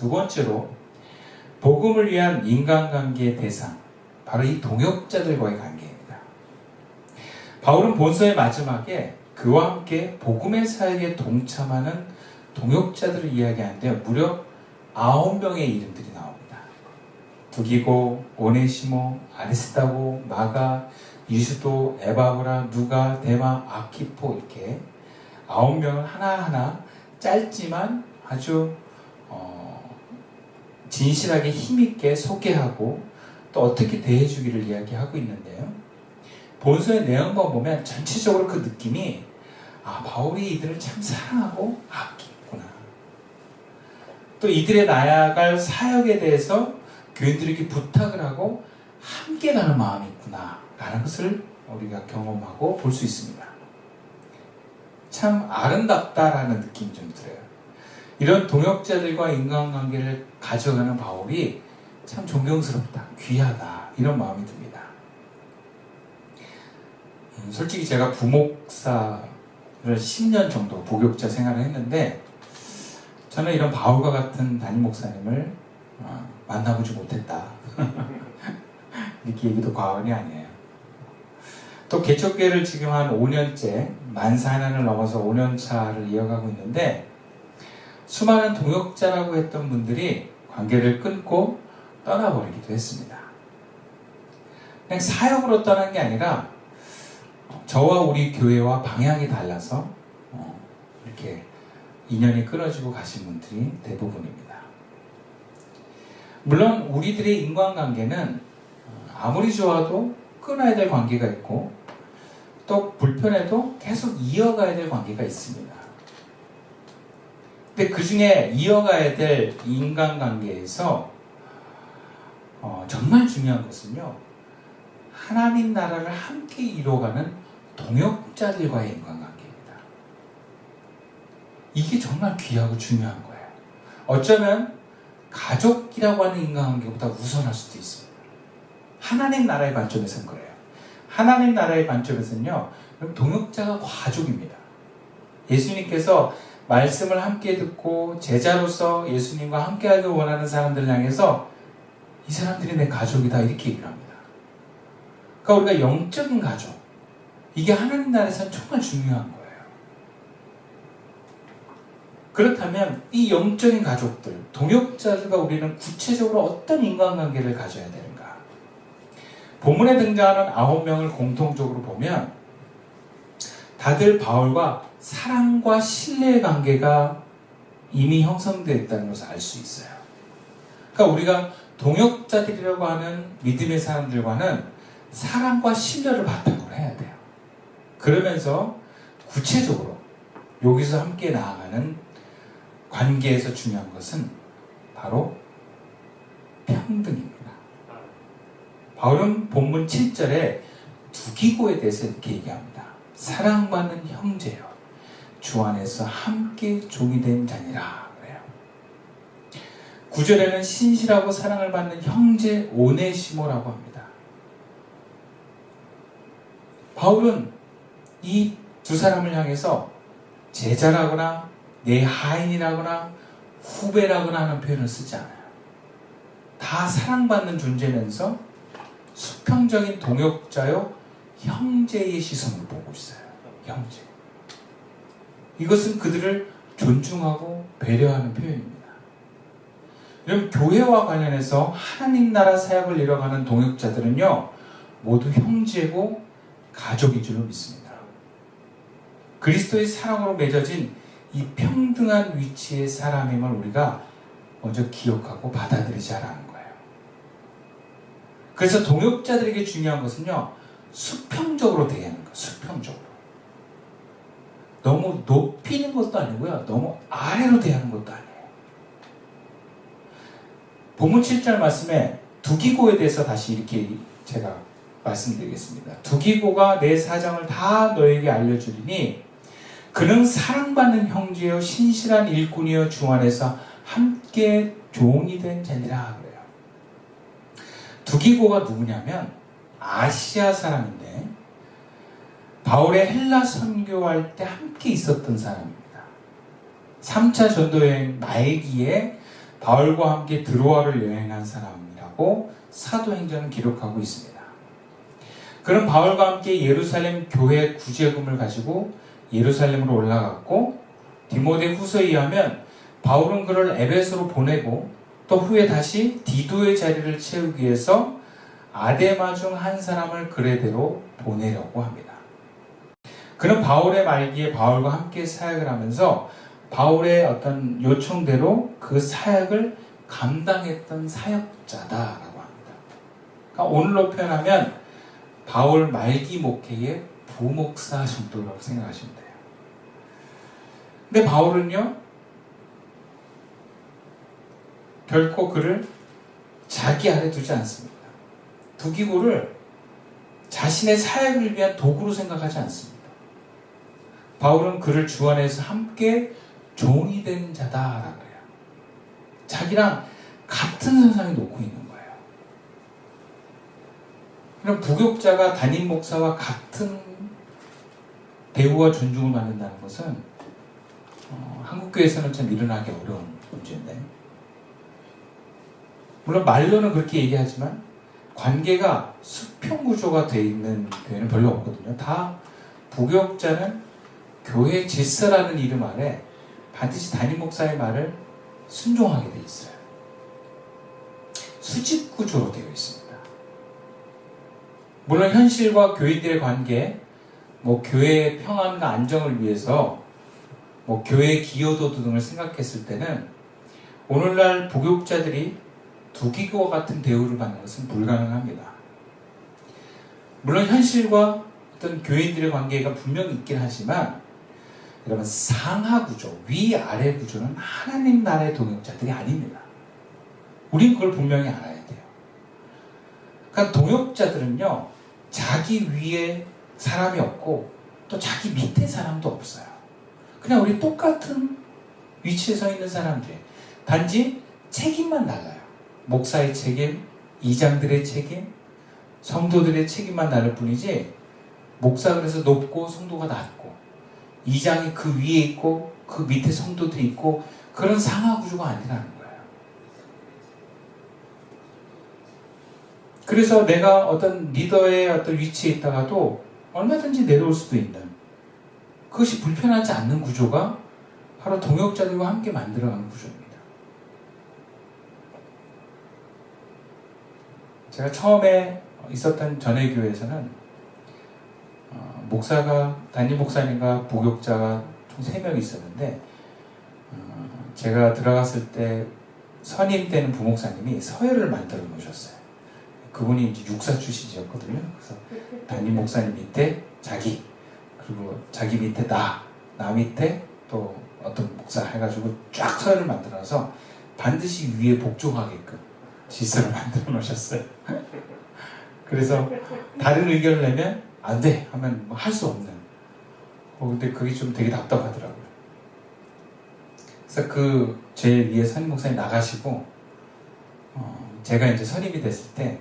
두 번째로 복음을 위한 인간관계의 대상, 바로 이 동역자들과의 관계입니다. 바울은 본서의 마지막에 그와 함께 복음의 사역에 동참하는 동역자들을 이야기하는데 무려 9명의 이름들이 나옵니다. 두기고, 오네시모, 아리스다고, 마가, 유수도, 에바브라, 누가, 데마, 아키포 이렇게 9명을 하나하나 짧지만 아주 진실하게 힘있게 소개하고 또 어떻게 대해주기를 이야기하고 있는데요. 본서의 내용만 보면 전체적으로 그 느낌이 바울이 이들을 참 사랑하고 아끼구나. 또 이들의 나아갈 사역에 대해서 교인들에게 부탁을 하고 함께 가는 마음이 있구나 라는 것을 우리가 경험하고 볼 수 있습니다. 참 아름답다라는 느낌이 좀 들어요. 이런 동역자들과 인간관계를 가져가는 바울이 참 존경스럽다, 귀하다 이런 마음이 듭니다. 솔직히 제가 부목사를 10년 정도 부교육자 생활을 했는데 저는 이런 바울과 같은 담임 목사님을 만나보지 못했다. 이렇게 얘기도 과언이 아니에요. 또 개척교회를 지금 한 5년째 만 4년을 넘어서 5년차를 이어가고 있는데 수많은 동역자라고 했던 분들이 관계를 끊고 떠나버리기도 했습니다. 그냥 사역으로 떠난 게 아니라 저와 우리 교회와 방향이 달라서 이렇게 인연이 끊어지고 가신 분들이 대부분입니다. 물론 우리들의 인간관계는 아무리 좋아도 끊어야 될 관계가 있고 또 불편해도 계속 이어가야 될 관계가 있습니다. 근데 그 중에 이어가야 될 인간관계에서 정말 중요한 것은요, 하나님 나라를 함께 이루어가는 동역자들과의 인간관계입니다. 이게 정말 귀하고 중요한 거예요. 어쩌면 가족이라고 하는 인간관계보다 우선할 수도 있습니다. 하나님 나라의 관점에서는 그래요. 하나님 나라의 관점에서는요, 동역자가 가족입니다. 예수님께서 말씀을 함께 듣고 제자로서 예수님과 함께하길 원하는 사람들을 향해서 이 사람들이 내 가족이다 이렇게 얘기를 합니다. 그러니까 우리가 영적인 가족, 이게 하나님 나라에서는 정말 중요한 거예요. 그렇다면 이 영적인 가족들, 동역자들과 우리는 구체적으로 어떤 인간관계를 가져야 되는가? 본문에 등장하는 9명을 공통적으로 보면 다들 바울과 사랑과 신뢰의 관계가 이미 형성되어 있다는 것을 알 수 있어요. 그러니까 우리가 동역자들이라고 하는 믿음의 사람들과는 사랑과 신뢰를 바탕으로 해야 돼요. 그러면서 구체적으로 여기서 함께 나아가는 관계에서 중요한 것은 바로 평등입니다. 바울은 본문 7절에 두기고에 대해서 이렇게 얘기합니다. 사랑받는 형제여, 주 안에서 함께 종이 된 자니라 그래요. 9절에는 신실하고 사랑을 받는 형제 오네시모라고 합니다. 바울은 이 두 사람을 향해서 제자라거나 내 하인이라거나 후배라거나 하는 표현을 쓰지 않아요. 다 사랑받는 존재면서 수평적인 동역자요 형제의 시선으로 보고 있어요. 형제. 이것은 그들을 존중하고 배려하는 표현입니다. 여러분, 교회와 관련해서 하나님 나라 사역을 이뤄가는 동역자들은요, 모두 형제고 가족인 줄로 믿습니다. 그리스도의 사랑으로 맺어진 이 평등한 위치의 사람임을 우리가 먼저 기억하고 받아들이지 않는 거예요. 그래서 동역자들에게 중요한 것은요, 수평적으로 대하는 거예요. 수평적으로. 너무 높이는 것도 아니고요, 너무 아래로 대하는 것도 아니에요. 본문 7절 말씀에 두기고에 대해서 다시 이렇게 제가 말씀드리겠습니다. 두기고가 내 사정을 다 너에게 알려주리니 그는 사랑받는 형제여 신실한 일꾼이여 주 안에서 함께 종이 된 자니라 그래요. 두기고가 누구냐면 아시아 사람인데 바울의 헬라 선교할 때 함께 있었던 사람입니다. 3차 전도여행 말기에 바울과 함께 드로아를 여행한 사람이라고 사도행전은 기록하고 있습니다. 그런 바울과 함께 예루살렘 교회 구제금을 가지고 예루살렘으로 올라갔고, 디모데 후서에 의하면 바울은 그를 에베소로 보내고 또 후에 다시 디도의 자리를 채우기 위해서 아데마 중 한 사람을 그레데로 보내려고 합니다. 그는 바울의 말기에 바울과 함께 사역을 하면서 바울의 어떤 요청대로 그 사역을 감당했던 사역자다라고 합니다. 그러니까 오늘로 표현하면 바울 말기 목회의 부목사 정도라고 생각하시면 돼요. 근데 바울은요, 결코 그를 자기 아래 두지 않습니다. 두기고를 자신의 사역을 위한 도구로 생각하지 않습니다. 바울은 그를 주 안에서 함께 종이 된 자다라고 해요. 자기랑 같은 선상에 놓고 있는 거예요. 그럼 부교육자가 담임 목사와 같은 대우와 존중을 받는다는 것은 한국교회에서는 참 일어나기 어려운 문제인데, 물론 말로는 그렇게 얘기하지만 관계가 수평구조가 되어 있는 교회는 별로 없거든요. 다 부교육자는 교회 질서라는 이름 아래 반드시 담임 목사의 말을 순종하게 되어 있어요. 수직구조로 되어 있습니다. 물론 현실과 교인들의 관계, 교회의 평안과 안정을 위해서 교회의 기여도 등을 생각했을 때는 오늘날 부교육자들이 두기고와 같은 대우를 받는 것은 불가능합니다. 물론 현실과 어떤 교인들의 관계가 분명히 있긴 하지만, 여러분, 상하 구조, 위아래 구조는 하나님 나라의 동역자들이 아닙니다. 우린 그걸 분명히 알아야 돼요. 그러니까 동역자들은요, 자기 위에 사람이 없고 또 자기 밑에 사람도 없어요. 그냥 우리 똑같은 위치에 서 있는 사람들, 단지 책임만 달라요. 목사의 책임, 이장들의 책임, 성도들의 책임만 다를 뿐이지, 목사가 그래서 높고 성도가 낮고, 이장이 그 위에 있고 그 밑에 성도들이 있고, 그런 상하 구조가 아니라는 거예요. 그래서 내가 어떤 리더의 어떤 위치에 있다가도 얼마든지 내려올 수도 있는, 그것이 불편하지 않는 구조가 바로 동역자들과 함께 만들어가는 구조입니다. 제가 처음에 있었던 전회 교회에서는 목사가, 담임 목사님과 부교육자가 총 3명이 있었는데, 제가 들어갔을 때 선임 때는 부목사님이 서열을 만들어 놓으셨어요. 그분이 이제 육사 출신이었거든요. 그래서 담임 목사님 밑에 자기, 그리고 자기 밑에 나 밑에 또 어떤 목사 해가지고 쫙 서열을 만들어서 반드시 위에 복종하게끔 질서를 만들어 놓으셨어요. 그래서 다른 의견을 내면 안 돼 하면 할 수 없는. 근데 그게 좀 되게 답답하더라고요. 그래서 제 위에 선임 목사님 나가시고, 제가 이제 선임이 됐을 때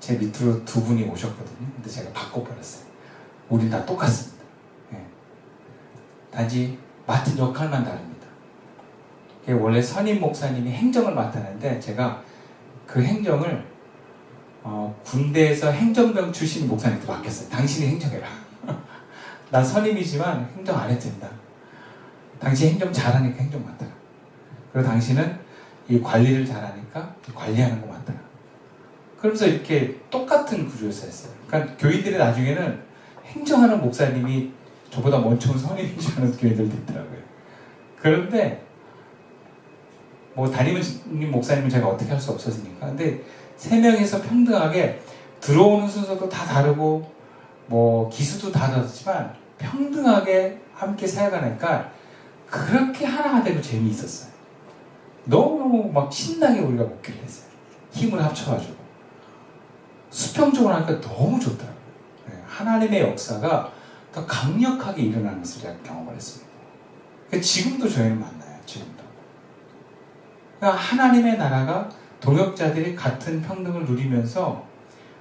제 밑으로 2분이 오셨거든요. 근데 제가 바꿔버렸어요. 우린 다 똑같습니다. 예. 단지 맡은 역할만 다릅니다. 원래 선임 목사님이 행정을 맡았는데, 제가 그 행정을 군대에서 행정병 출신 목사님한테 맡겼어요. 당신이 행정해라. 난 선임이지만 행정 안 해도 된다. 당신 행정 잘하니까 행정 맡아라. 그리고 당신은 이 관리를 잘하니까 관리하는 거 맡아라. 그러면서 이렇게 똑같은 구조에서 했어요. 그러니까 교인들이 나중에는 행정하는 목사님이 저보다 먼저 온 선임인 줄 아는 교인들도 있더라고요. 그런데 담임 목사님은 제가 어떻게 할 수 없었으니까. 근데 3명이서 평등하게 들어오는 순서도 다 다르고 기수도 다 다르지만 평등하게 함께 사역하니까 그렇게 하나가 되고 재미있었어요. 너무너무 막 신나게 우리가 목회를 했어요. 힘을 합쳐가지고 수평적으로 하니까 너무 좋더라고요. 하나님의 역사가 더 강력하게 일어나는 것을 제가 경험을 했습니다. 지금도 저희는 만나요. 지금도. 그러니까 하나님의 나라가 동역자들이 같은 평등을 누리면서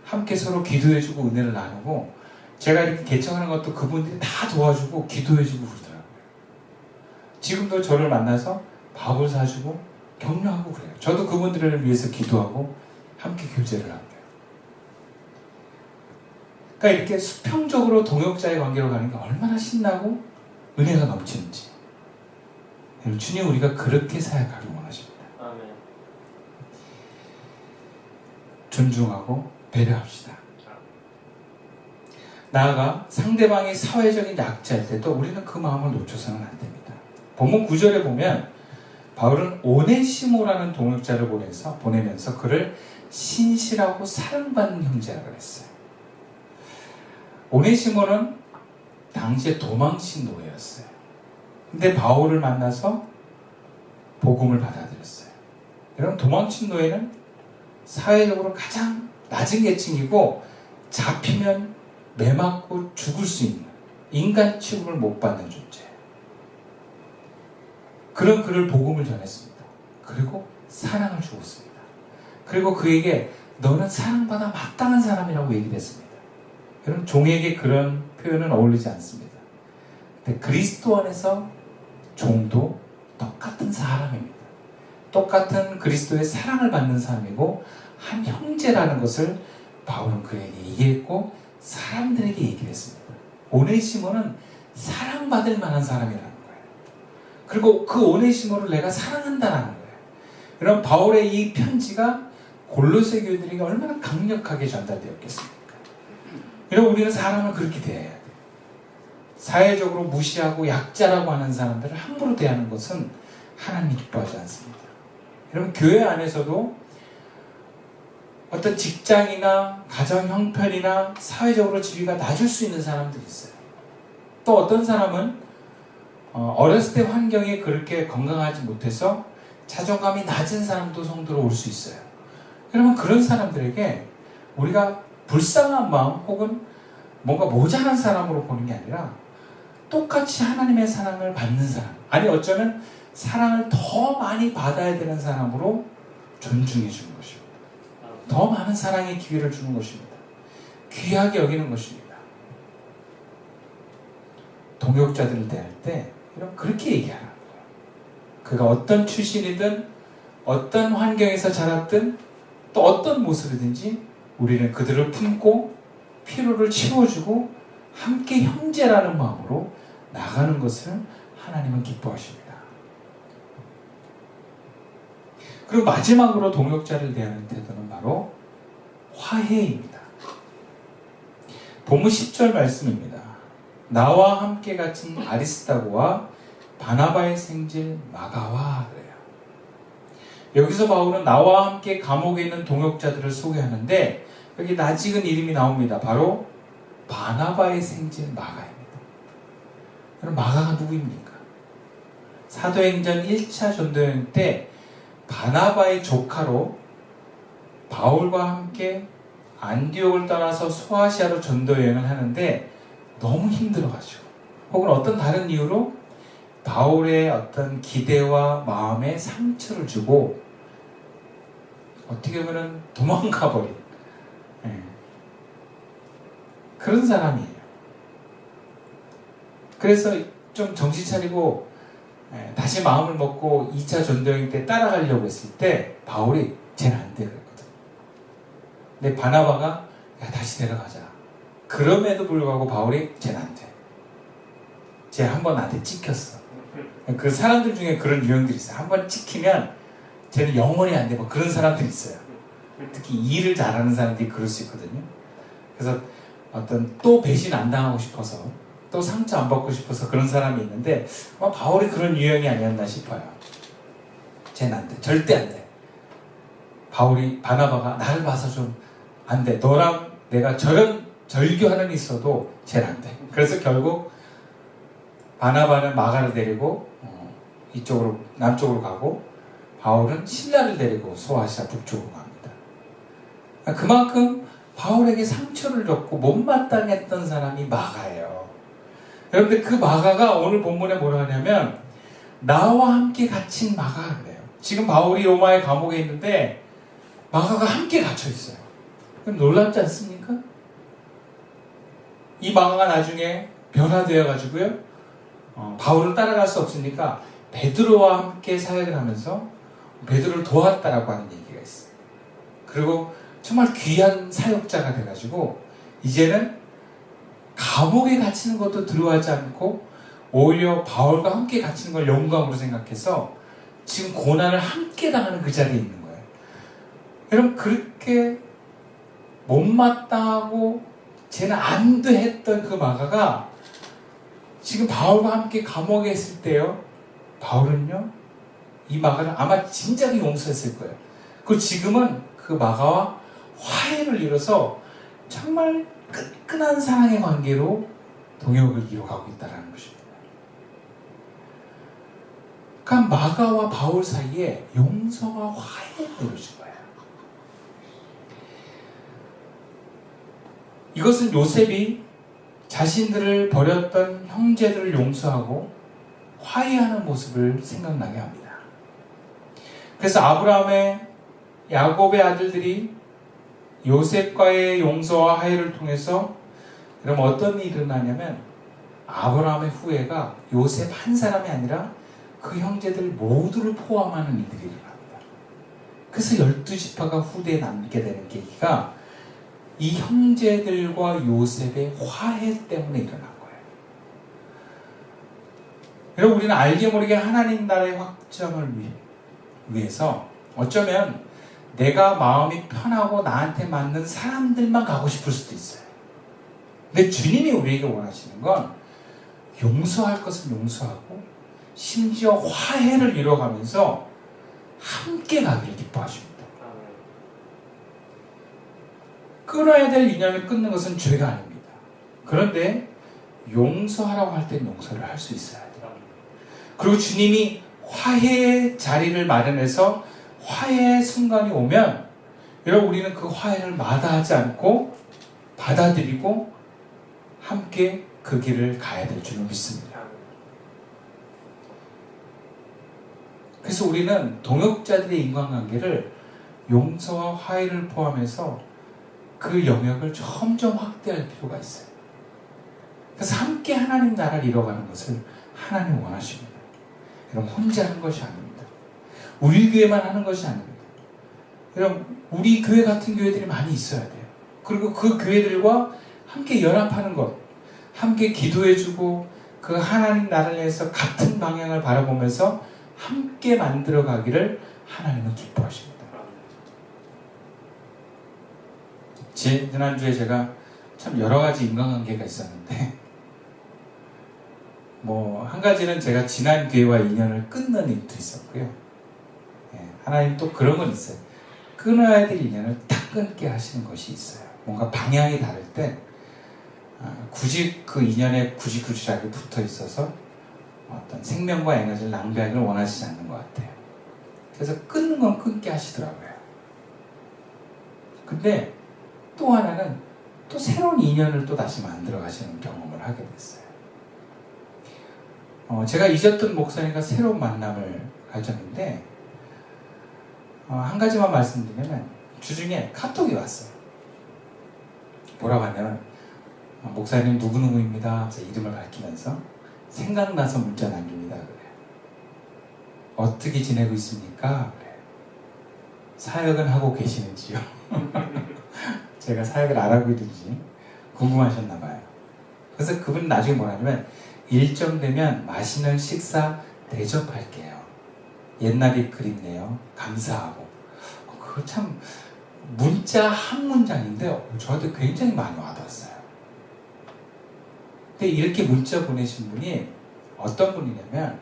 함께 서로 기도해주고 은혜를 나누고, 제가 이렇게 개척하는 것도 그분들이 다 도와주고 기도해주고 그러더라고요. 지금도 저를 만나서 밥을 사주고 격려하고 그래요. 저도 그분들을 위해서 기도하고 함께 교제를 합니다. 그러니까 이렇게 수평적으로 동역자의 관계로 가는 게 얼마나 신나고 은혜가 넘치는지. 주님 우리가 그렇게 사역하길 원하십니다. 아멘. 존중하고 배려합시다. 나아가 상대방이 사회적인 약자일 때도 우리는 그 마음을 놓쳐서는 안 됩니다. 본문 9절에 보면 바울은 오네시모라는 동역자를 보내면서 그를 신실하고 사랑받는 형제라고 그랬어요. 오네시모는 당시에 도망친 노예였어요. 근데 바울을 만나서 복음을 받아들였어요. 여러분, 도망친 노예는 사회적으로 가장 낮은 계층이고 잡히면 매맞고 죽을 수 있는, 인간 취급을 못 받는 존재예요. 그런 그를 복음을 전했습니다. 그리고 사랑을 주었습니다. 그리고 그에게 너는 사랑받아 마땅한 사람이라고 얘기를 했습니다. 여러분, 종에게 그런 표현은 어울리지 않습니다. 근데 그리스도 안에서 종도 똑같은 사람입니다. 똑같은 그리스도의 사랑을 받는 사람이고 한 형제라는 것을 바울은 그에게 얘기했고 사람들에게 얘기를 했습니다. 오네시모는 사랑받을 만한 사람이라는 거예요. 그리고 그 오네시모를 내가 사랑한다는 거예요. 여러분, 바울의 이 편지가 골로새 교인들에게 얼마나 강력하게 전달되었겠습니까? 여러분, 우리는 사람을 그렇게 대해야 돼요. 사회적으로 무시하고 약자라고 하는 사람들을 함부로 대하는 것은 하나님이 기뻐하지 않습니다. 여러분, 교회 안에서도 어떤 직장이나 가정 형편이나 사회적으로 지위가 낮을 수 있는 사람들이 있어요. 또 어떤 사람은 어렸을 때 환경이 그렇게 건강하지 못해서 자존감이 낮은 사람도 성도로 올 수 있어요. 여러분, 그런 사람들에게 우리가 불쌍한 마음 혹은 뭔가 모자란 사람으로 보는 게 아니라 똑같이 하나님의 사랑을 받는 사람, 아니 어쩌면 사랑을 더 많이 받아야 되는 사람으로 존중해 주는 것입니다. 더 많은 사랑의 기회를 주는 것입니다. 귀하게 여기는 것입니다. 동역자들을 대할 때 여러분, 그렇게 얘기하라는 거예요. 그가 어떤 출신이든 어떤 환경에서 자랐든 또 어떤 모습이든지 우리는 그들을 품고 피로를 채워주고 함께 형제라는 마음으로 나가는 것을 하나님은 기뻐하십니다. 그리고 마지막으로 동역자를 대하는 태도는 바로 화해입니다. 본문 10절 말씀입니다. 나와 함께 갇힌 아리스다고와 바나바의 생질 마가와 그래요. 여기서 바울은 나와 함께 감옥에 있는 동역자들을 소개하는데 여기 낯익은 이름이 나옵니다. 바로 바나바의 생질 마가입니다. 그럼 마가가 누구입니까? 사도행전 1차 전도여행 때 바나바의 조카로 바울과 함께 안디옥을 떠나서 소아시아로 전도여행을 하는데 너무 힘들어가지고 혹은 어떤 다른 이유로 바울의 어떤 기대와 마음에 상처를 주고 어떻게 보면 도망가버린 그런 사람이에요. 그래서 좀 정신 차리고 다시 마음을 먹고 2차 전도여행 때 따라가려고 했을 때 바울이 쟤는 안 돼 그랬거든. 근데 바나바가 야 다시 내려가자. 그럼에도 불구하고 바울이 쟤는 안 돼. 쟤 한번 나한테 찍혔어. 그 사람들 중에 그런 유형들이 있어요. 한번 찍히면 쟤는 영원히 안 돼. 뭐 그런 사람들이 있어요. 특히 일을 잘하는 사람들이 그럴 수 있거든요. 그래서 어떤 또 배신 안 당하고 싶어서 또 상처 안 받고 싶어서 그런 사람이 있는데 바울이 그런 유형이 아니었나 싶어요. 쟤는 안 돼. 절대 안 돼. 바나바가 나를 봐서 좀 안 돼. 너랑 내가 저런 절교 하나는 있어도 쟤는 안 돼. 그래서 결국 바나바는 마가를 데리고 이쪽으로 남쪽으로 가고 바울은 신라를 데리고 소아시아 북쪽으로 갑니다. 그만큼 바울에게 상처를 줬고 못마땅했던 사람이 마가예요. 여러분들 그 마가가 오늘 본문에 뭐라 하냐면 나와 함께 갇힌 마가 그래요. 지금 바울이 로마의 감옥에 있는데 마가가 함께 갇혀 있어요. 그럼 놀랍지 않습니까? 이 마가가 나중에 변화되어 가지고요. 바울을 따라갈 수 없으니까 베드로와 함께 사역을 하면서 베드로를 도왔다라고 하는 얘기가 있어요. 그리고 정말 귀한 사역자가 돼가지고 이제는 감옥에 갇히는 것도 두려워하지 않고 오히려 바울과 함께 갇히는 걸 영광으로 생각해서 지금 고난을 함께 당하는 그 자리에 있는 거예요. 여러분, 그렇게 못마땅하고 쟤는 안 돼 했던 그 마가가 지금 바울과 함께 감옥에 있을 때요, 바울은요 이 마가를 아마 진작에 용서했을 거예요. 그리고 지금은 그 마가와 화해를 이뤄서 정말 끈끈한 사랑의 관계로 동역을 이뤄가고 있다는 것입니다. 그러니까 마가와 바울 사이에 용서와 화해가 이루어진 거예요. 이것은 요셉이 자신들을 버렸던 형제들을 용서하고 화해하는 모습을 생각나게 합니다. 그래서 아브라함의 야곱의 아들들이 요셉과의 용서와 화해를 통해서 그럼 어떤 일이 일어나냐면 아브라함의 후예가 요셉 한 사람이 아니라 그 형제들 모두를 포함하는 일들이 일어납니다. 그래서 12지파가 후대에 남게 되는 계기가 이 형제들과 요셉의 화해 때문에 일어난 거예요. 여러분, 우리는 알게 모르게 하나님 나라의 확장을 위해서 어쩌면 내가 마음이 편하고 나한테 맞는 사람들만 가고 싶을 수도 있어요. 근데 주님이 우리에게 원하시는 건 용서할 것은 용서하고 심지어 화해를 이뤄가면서 함께 가기를 기뻐하십니다. 끊어야 될 인연을 끊는 것은 죄가 아닙니다. 그런데 용서하라고 할 때는 용서를 할 수 있어야 돼요. 그리고 주님이 화해의 자리를 마련해서 화해의 순간이 오면 여러분, 우리는 그 화해를 마다하지 않고 받아들이고 함께 그 길을 가야 될 줄을 믿습니다. 그래서 우리는 동역자들의 인간관계를 용서와 화해를 포함해서 그 영역을 점점 확대할 필요가 있어요. 그래서 함께 하나님 나라를 이뤄가는 것을 하나님 원하십니다. 여러분, 혼자 하는 것이 아닙니다. 우리 교회만 하는 것이 아닙니다. 여러분, 우리 교회 같은 교회들이 많이 있어야 돼요. 그리고 그 교회들과 함께 연합하는 것, 함께 기도해주고 그 하나님 나라를 위해서 같은 방향을 바라보면서 함께 만들어 가기를 하나님은 기뻐하십니다. 지난주에 제가 참 여러 가지 인간관계가 있었는데 한 가지는 제가 지난 교회와 인연을 끊는 일도 있었고요. 하나님 또 그런 건 있어요. 끊어야 될 인연을 딱 끊게 하시는 것이 있어요. 뭔가 방향이 다를 때 굳이 그 인연에 구질구질하게 붙어 있어서 어떤 생명과 에너지를 낭비하기를 원하시지 않는 것 같아요. 그래서 끊는 건 끊게 하시더라고요. 근데 또 하나는 또 새로운 인연을 또 다시 만들어 가시는 경험을 하게 됐어요. 제가 잊었던 목사님과 새로운 만남을 가졌는데 한 가지만 말씀드리면 주중에 카톡이 왔어요. 뭐라고 하냐면 목사님 누구누구입니다. 제 이름을 밝히면서 생각나서 문자 남깁니다. 그래요. 어떻게 지내고 있습니까? 그래요. 사역은 하고 계시는지요? 제가 사역을 안 하고 있는지 궁금하셨나 봐요. 그래서 그분은 나중에 뭐라냐면 일정 되면 맛있는 식사 대접할게요. 옛날이 그립네요. 감사하고. 그거 참 문자 한 문장인데 저한테 굉장히 많이 와닿았어요. 근데 이렇게 문자 보내신 분이 어떤 분이냐면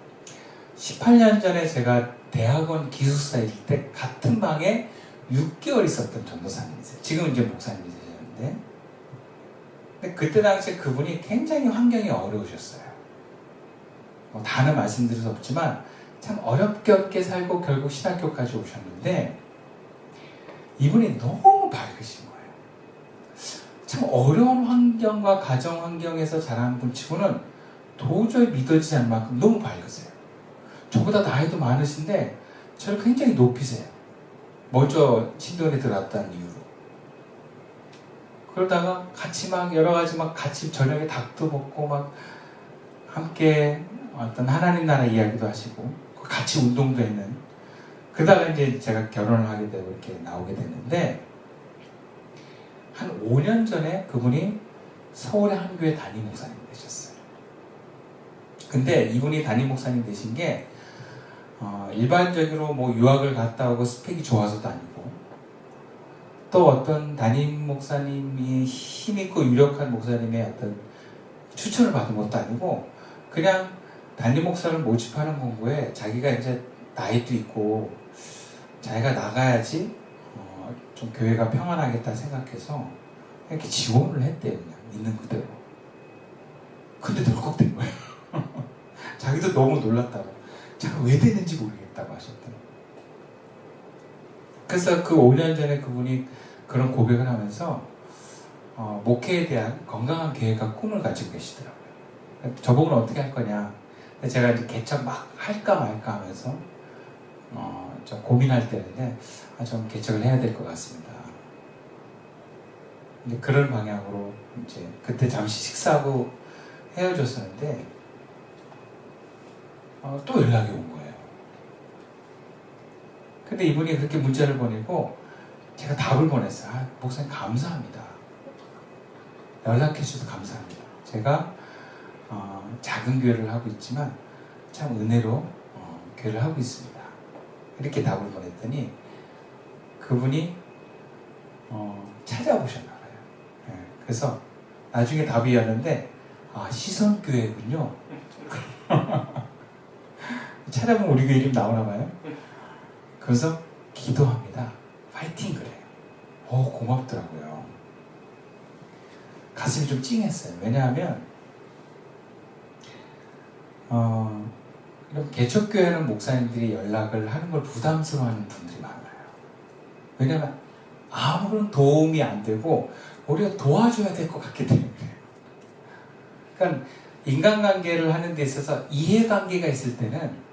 18년 전에 제가 대학원 기숙사일 때 같은 방에 6개월 있었던 전도사님이세요. 지금은 이제 목사님이 되셨는데 근데 그때 당시에 그분이 굉장히 환경이 어려우셨어요. 다는 말씀드릴 수 없지만 참 어렵게 살고 결국 신학교까지 오셨는데 이분이 너무 밝으신 거예요. 참 어려운 환경과 가정 환경에서 자란 분 치고는 도저히 믿어지지 않을 만큼 너무 밝으세요. 저보다 나이도 많으신데 저를 굉장히 높이세요. 먼저 신도에 들어갔다는 이유로. 그러다가 같이 막 여러 가지 막 같이 저녁에 닭도 먹고 막 함께 어떤 하나님 나라 이야기도 하시고 같이 운동도 했는 그러다가 이제 제가 결혼을 하게 되고 이렇게 나오게 됐는데, 한 5년 전에 그분이 서울의 한 교회 담임 목사님 되셨어요. 근데 이분이 담임 목사님 되신 게 일반적으로 뭐 유학을 갔다 오고 스펙이 좋아서도 아니고, 또 어떤 담임 목사님이 힘있고 유력한 목사님의 어떤 추천을 받은 것도 아니고, 그냥 담임 목사를 모집하는 공부에 자기가 이제 나이도 있고 자기가 나가야지 좀 교회가 평안하겠다 생각해서 이렇게 지원을 했대요. 그냥 있는 그대로. 근데 덜컥 된 거예요. 자기도 너무 놀랐다고. 제가 왜 됐는지 모르겠다고 하셨더니. 그래서 그 5년 전에 그분이 그런 고백을 하면서 목회에 대한 건강한 계획과 꿈을 가지고 계시더라고요. 저보고는 어떻게 할 거냐. 제가 이제 개척 막 할까 말까 하면서 좀 고민할 때인데, 좀 개척을 해야 될 것 같습니다. 이제 그런 방향으로 이제 그때 잠시 식사하고 헤어졌었는데 또 연락이 온 거예요. 근데 이분이 그렇게 문자를 보내고 제가 답을 보냈어요. 목사님 감사합니다. 연락해 주셔서 감사합니다. 제가 작은 교회를 하고 있지만 참 은혜로 교회를 하고 있습니다. 이렇게 답을 보냈더니 그분이 찾아보셨나 봐요. 네, 그래서 나중에 답이 왔는데 시선교회군요. 찾아보면 우리 교회 이름 나오나 봐요. 그래서 기도합니다. 파이팅 그래요. 고맙더라고요. 가슴이 좀 찡했어요. 왜냐하면 이런 개척교회는 목사님들이 연락을 하는 걸 부담스러워하는 분들이 많아요. 왜냐하면 아무런 도움이 안 되고 오히려 도와줘야 될 것 같기 때문에 그래요. 그러니까 인간관계를 하는 데 있어서 이해관계가 있을 때는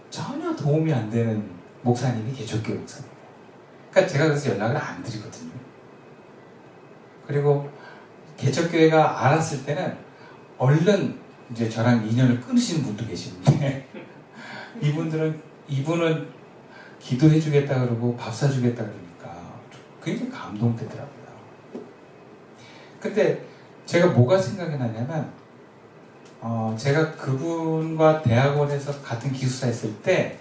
전혀 도움이 안 되는 목사님이 개척교회 목사님이에요. 그러니까 제가 그래서 연락을 안 드리거든요. 그리고 개척교회가 알았을 때는 얼른 이제 저랑 인연을 끊으시는 분도 계시는데 이분은 기도해 주겠다 그러고 밥 사주겠다 그러니까 굉장히 감동되더라고요. 근데 제가 뭐가 생각이 나냐면 제가 그분과 대학원에서 같은 기숙사 했을 때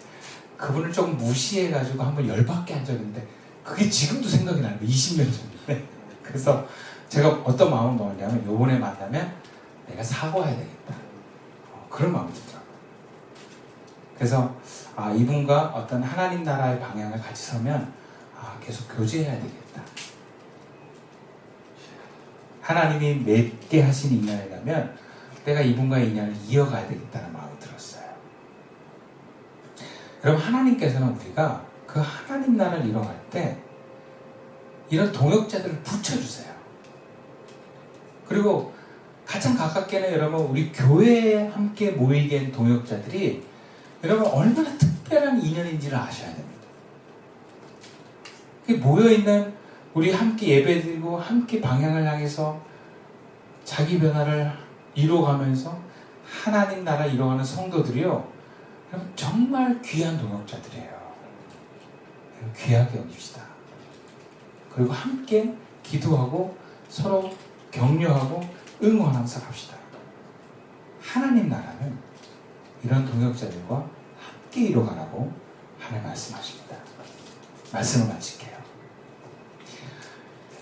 그분을 조금 무시해가지고 한번 열받게 한 적이 있는데 그게 지금도 생각이 나는 거예요. 20년 전인데. 그래서 제가 어떤 마음을 먹었냐면 요번에 만나면 내가 사과해야 되겠다. 그런 마음이 들더라고요. 그래서 이분과 어떤 하나님 나라의 방향을 같이 서면 계속 교제해야 되겠다. 하나님이 맺게 하신 인연이라면 내가 이분과의 인연을 이어가야 되겠다는 마음이 들었어요. 여러분, 하나님께서는 우리가 그 하나님 나라를 이뤄갈 때 이런 동역자들을 붙여주세요. 그리고 가장 가깝게는 여러분 우리 교회에 함께 모이게 된 동역자들이 여러분 얼마나 특별한 인연인지를 아셔야 됩니다. 모여있는 우리 함께 예배드리고 함께 방향을 향해서 자기 변화를 이루어가면서 하나님 나라 이루어가는 성도들이요, 여러분 정말 귀한 동역자들이에요. 귀하게 여깁시다. 그리고 함께 기도하고 서로 격려하고 응원하면서 갑시다. 하나님 나라는 이런 동역자들과 함께 이루어가라고 하나님 말씀하십니다. 말씀을 마칠게요.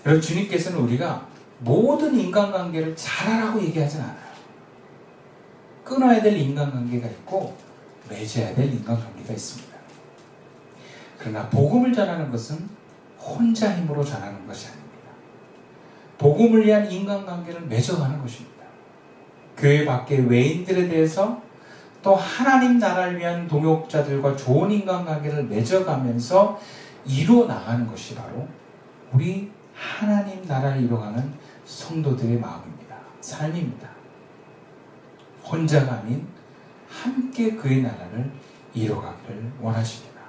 여러분, 주님께서는 우리가 모든 인간관계를 잘하라고 얘기하진 않아요. 끊어야 될 인간관계가 있고 맺어야 될 인간관계가 있습니다. 그러나 복음을 전하는 것은 혼자 힘으로 전하는 것이 아닙니다. 복음을 위한 인간관계를 맺어가는 것입니다. 교회 밖의 외인들에 대해서 또 하나님 나라를 위한 동역자들과 좋은 인간관계를 맺어가면서 이루어나가는 것이 바로 우리 하나님 나라를 이루어가는 성도들의 마음입니다. 삶입니다. 혼자가 아닌 함께 그의 나라를 이루어가기를 원하십니다.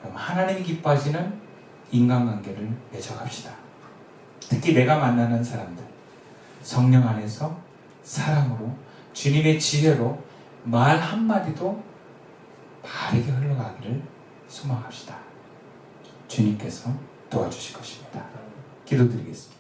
그럼 하나님이 기뻐하시는 인간관계를 맺어갑시다. 특히 내가 만나는 사람들, 성령 안에서 사랑으로 주님의 지혜로 말 한마디도 바르게 흘러가기를 소망합시다. 주님께서 도와주실 것입니다. 기도드리겠습니다.